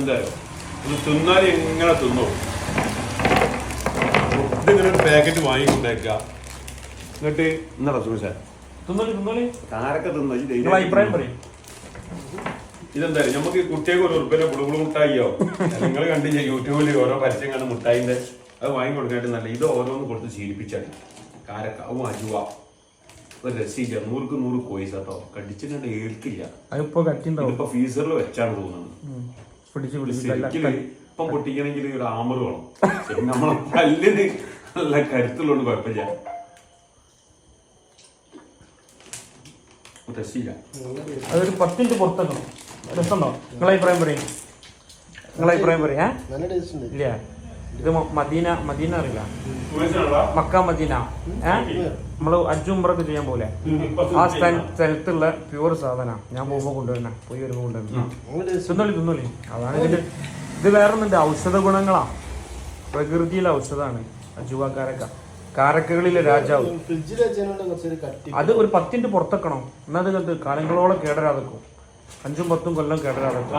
എന്തായാലും ഒന്ന് തിന്നാൽ എങ്ങനെ തിന്നോ. ഇതിങ്ങനെ ഒരു പാക്കറ്റ് വാങ്ങിക്കൊണ്ടേക്കുക. എന്നിട്ട് എന്നാ സുമേഷ കാരൊക്കെ തിന്നോ. അഭിപ്രായം പറയും. ഇതെന്തായാലും നമുക്ക് കുട്ടികൾക്ക് ഒരു ഉറുപ്പിന്റെ പുളുപുളു മുട്ടായിയോ നിങ്ങൾ കണ്ടില്ല യൂട്യൂബിൽ ഓരോ പരസ്യം കണ്ട് മുട്ടായിന്റെ അത് വാങ്ങിക്കൊടുക്കാനായിട്ട് നല്ല ഇത് ഓരോന്ന് കൊടുത്ത് ശീലിപ്പിച്ചാൽ കാരക്ക അജുവ ഒരു രസിയില്ല 100 കോയിസ് കേട്ടോ. കടിച്ചിട്ട് ഏൽക്കില്ല. ഇപ്പൊ ഫീസറിൽ വെച്ചാണ് തോന്നുന്നത്. ശരിക്കും ഇപ്പം പൊട്ടിക്കണമെങ്കിൽ ഒരു ആമർ വേണം. നമ്മളെ പല്ലിന് നല്ല കരുത്തുള്ളതുകൊണ്ട് കുഴപ്പമില്ല. രസിയില്ല. അതൊരു 10 മിനിറ്റ് പുറത്തേക്കണം. രസമുണ്ടോ? നിങ്ങളെ അഭിപ്രായം പറയാ. ഇല്ല ഇത് മദീന അറിയില്ല, മക്ക മദീന. നമ്മള് ഹജ്ജ് ഉംറയൊക്കെ ചെയ്യാൻ പോലെ ആ സ്ഥലത്തുള്ള പ്യൂർ സാധന. ഞാൻ പോകുമ്പോ കൊണ്ടുവരണ, പോയി വരുമ്പോ കൊണ്ടുവരണ. തിന്നോളി. അതാണ് ഇതിന്റെ ഇത്. വേറൊന്നുണ്ട്, ഔഷധ ഗുണങ്ങളാ. പ്രകൃതിയിലെ ഔഷധമാണ് അജുവ കാരക്ക. കാരക്കകളിലെ രാജാവ്. അത് ഒരു 10 മിനിറ്റ് പുറത്തേക്കണം. എന്നാൽ അത് കാലങ്ങളോളം കേടരാതെക്കും. 5-10 കൊല്ലം കേടരാതെക്കും.